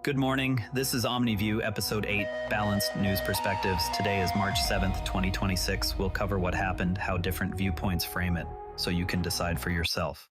Good morning. This is Omni View, Episode 8, Balanced News Perspectives. Today is March 7th, 2026. We'll cover what happened, how different viewpoints frame it, so you can decide for yourself.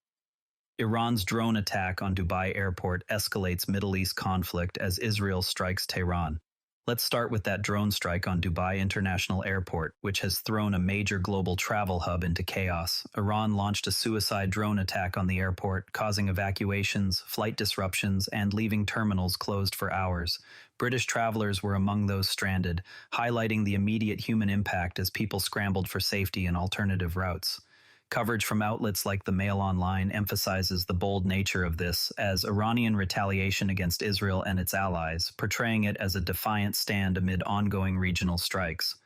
Iran's drone attack on Dubai airport escalates Middle East conflict as Israel strikes Tehran. Let's start with that drone strike on Dubai International Airport, which has thrown a major global travel hub into chaos. Iran launched a suicide drone attack on the airport, causing evacuations, flight disruptions, and leaving terminals closed for hours. British travelers were among those stranded, highlighting the immediate human impact as people scrambled for safety and alternative routes. Coverage from outlets like the Mail Online emphasizes the bold nature of this as Iranian retaliation against Israel and its allies, portraying it as a defiant stand amid ongoing regional strikes.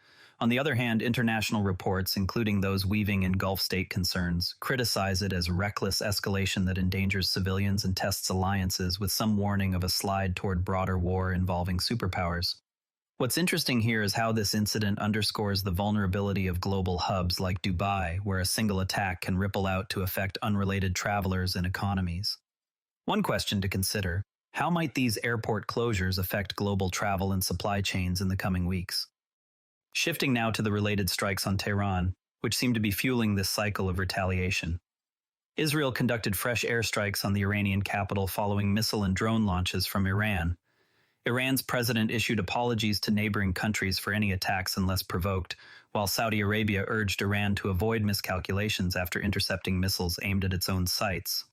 On the other hand, international reports, including those weaving in Gulf state concerns, criticize it as reckless escalation that endangers civilians and tests alliances, with some warning of a slide toward broader war involving superpowers. What's interesting here is how this incident underscores the vulnerability of global hubs like Dubai, where a single attack can ripple out to affect unrelated travelers and economies. One question to consider: how might these airport closures affect global travel and supply chains in the coming weeks? Shifting now to the related strikes on Tehran, which seem to be fueling this cycle of retaliation. Israel conducted fresh airstrikes on the Iranian capital following missile and drone launches from Iran. Iran's president issued apologies to neighboring countries for any attacks unless provoked, while Saudi Arabia urged Iran to avoid miscalculations after intercepting missiles aimed at its own sites.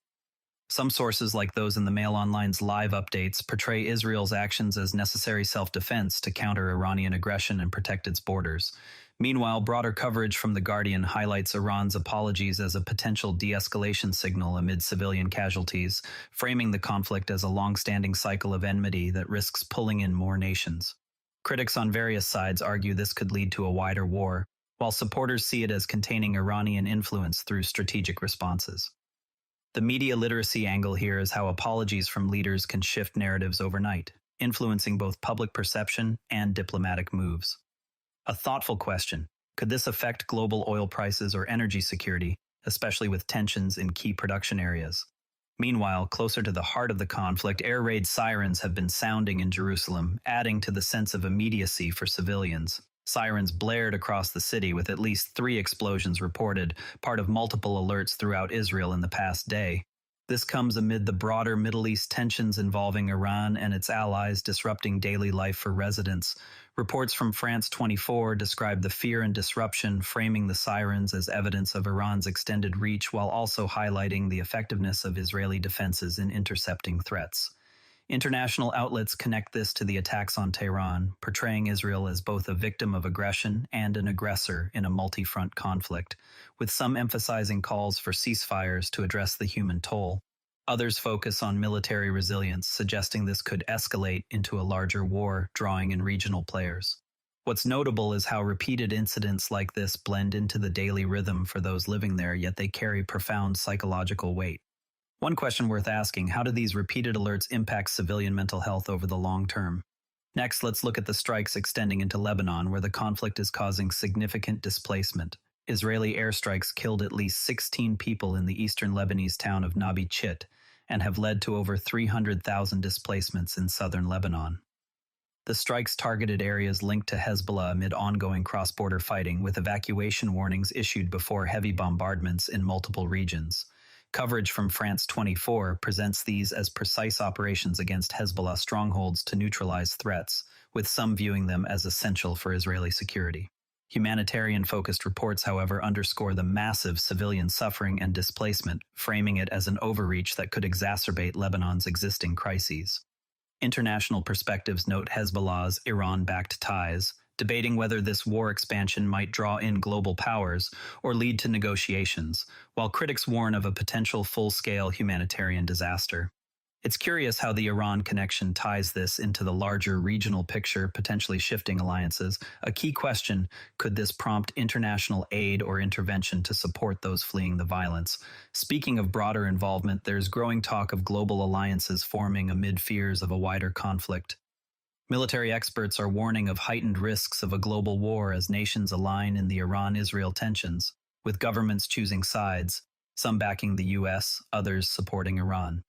Some sources, like those in the Mail Online's live updates, portray Israel's actions as necessary self-defense to counter Iranian aggression and protect its borders. Meanwhile, broader coverage from The Guardian highlights Iran's apologies as a potential de-escalation signal amid civilian casualties, framing the conflict as a long-standing cycle of enmity that risks pulling in more nations. Critics on various sides argue this could lead to a wider war, while supporters see it as containing Iranian influence through strategic responses. The media literacy angle here is how apologies from leaders can shift narratives overnight, influencing both public perception and diplomatic moves. A thoughtful question: could this affect global oil prices or energy security, especially with tensions in key production areas? Meanwhile, closer to the heart of the conflict, air raid sirens have been sounding in Jerusalem, adding to the sense of immediacy for civilians. Sirens blared across the city with at least 3 explosions reported, part of multiple alerts throughout Israel in the past day. This comes amid the broader Middle East tensions involving Iran and its allies disrupting daily life for residents. Reports from France 24 describe the fear and disruption, framing the sirens as evidence of Iran's extended reach while also highlighting the effectiveness of Israeli defenses in intercepting threats. International outlets connect this to the attacks on Tehran, portraying Israel as both a victim of aggression and an aggressor in a multi-front conflict, with some emphasizing calls for ceasefires to address the human toll. Others focus on military resilience, suggesting this could escalate into a larger war, drawing in regional players. What's notable is how repeated incidents like this blend into the daily rhythm for those living there, yet they carry profound psychological weight. One question worth asking: how do these repeated alerts impact civilian mental health over the long term? Next, let's look at the strikes extending into Lebanon, where the conflict is causing significant displacement. Israeli airstrikes killed at least 16 people in the eastern Lebanese town of Nabi Chit and have led to over 300,000 displacements in southern Lebanon. The strikes targeted areas linked to Hezbollah amid ongoing cross-border fighting, with evacuation warnings issued before heavy bombardments in multiple regions. Coverage from France 24 presents these as precise operations against Hezbollah strongholds to neutralize threats, with some viewing them as essential for Israeli security. Humanitarian-focused reports, however, underscore the massive civilian suffering and displacement, framing it as an overreach that could exacerbate Lebanon's existing crises. International perspectives note Hezbollah's Iran-backed ties, debating whether this war expansion might draw in global powers or lead to negotiations, while critics warn of a potential full-scale humanitarian disaster. It's curious how the Iran connection ties this into the larger regional picture, potentially shifting alliances. A key question: could this prompt international aid or intervention to support those fleeing the violence? Speaking of broader involvement, there's growing talk of global alliances forming amid fears of a wider conflict. Military experts are warning of heightened risks of a global war as nations align in the Iran-Israel tensions, with governments choosing sides, some backing the US, others supporting Iran.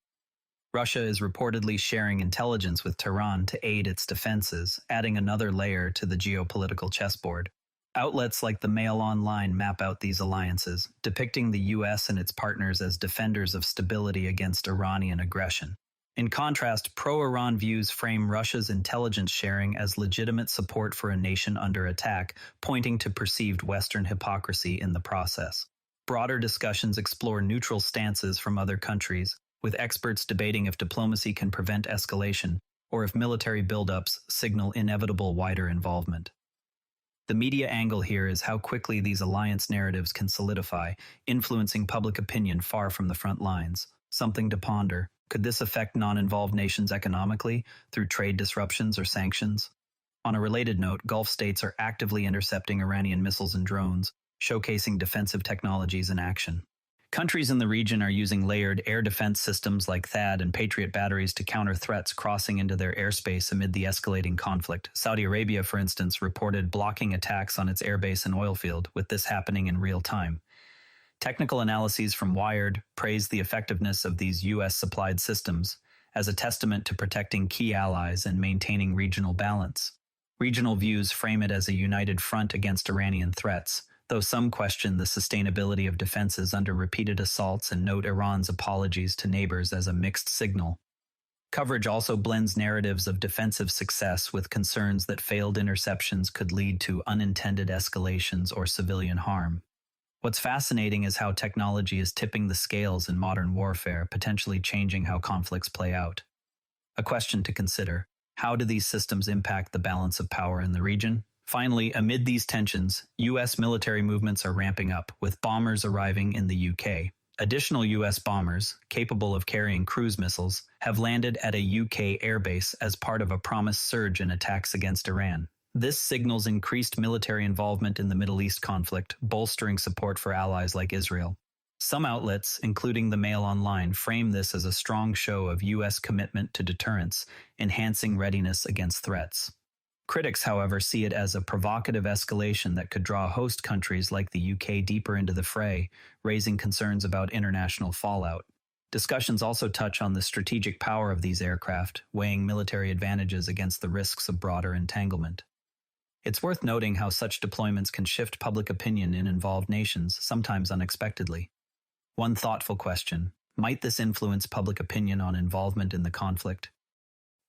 Russia is reportedly sharing intelligence with Tehran to aid its defenses, adding another layer to the geopolitical chessboard. Outlets like the Mail Online map out these alliances, depicting the US and its partners as defenders of stability against Iranian aggression. In contrast, pro-Iran views frame Russia's intelligence sharing as legitimate support for a nation under attack, pointing to perceived Western hypocrisy in the process. Broader discussions explore neutral stances from other countries, with experts debating if diplomacy can prevent escalation or if military buildups signal inevitable wider involvement. The media angle here is how quickly these alliance narratives can solidify, influencing public opinion far from the front lines. Something to ponder. Could this affect non-involved nations economically, through trade disruptions or sanctions? On a related note, Gulf states are actively intercepting Iranian missiles and drones, showcasing defensive technologies in action. Countries in the region are using layered air defense systems like THAAD and Patriot batteries to counter threats crossing into their airspace amid the escalating conflict. Saudi Arabia, for instance, reported blocking attacks on its airbase and oil field, with this happening in real time. Technical analyses from Wired praise the effectiveness of these US-supplied systems as a testament to protecting key allies and maintaining regional balance. Regional views frame it as a united front against Iranian threats, though some question the sustainability of defenses under repeated assaults and note Iran's apologies to neighbors as a mixed signal. Coverage also blends narratives of defensive success with concerns that failed interceptions could lead to unintended escalations or civilian harm. What's fascinating is how technology is tipping the scales in modern warfare, potentially changing how conflicts play out. A question to consider: how do these systems impact the balance of power in the region? Finally, amid these tensions, U.S. military movements are ramping up, with bombers arriving in the UK. Additional U.S. bombers, capable of carrying cruise missiles, have landed at a UK airbase as part of a promised surge in attacks against Iran. This signals increased military involvement in the Middle East conflict, bolstering support for allies like Israel. Some outlets, including the Mail Online, frame this as a strong show of U.S. commitment to deterrence, enhancing readiness against threats. Critics, however, see it as a provocative escalation that could draw host countries like the UK deeper into the fray, raising concerns about international fallout. Discussions also touch on the strategic power of these aircraft, weighing military advantages against the risks of broader entanglement. It's worth noting how such deployments can shift public opinion in involved nations, sometimes unexpectedly. One thoughtful question: might this influence public opinion on involvement in the conflict?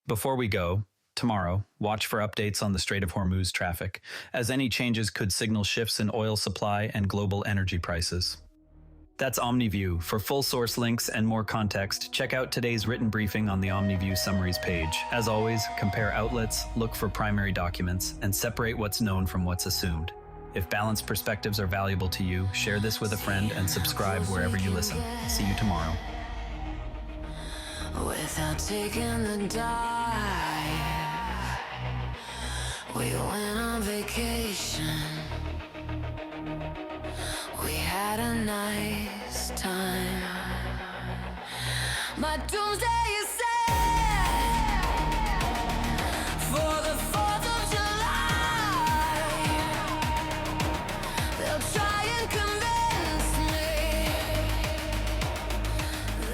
Before we go, tomorrow, watch for updates on the Strait of Hormuz traffic, as any changes could signal shifts in oil supply and global energy prices. That's OmniView. For full source links and more context, check out today's written briefing on the OmniView summaries page. As always, compare outlets, look for primary documents, and separate what's known from what's assumed. If balanced perspectives are valuable to you, share this with a friend and subscribe wherever you listen. See you tomorrow. Without taking the dive, we went on vacation. We had a nice time. My doomsday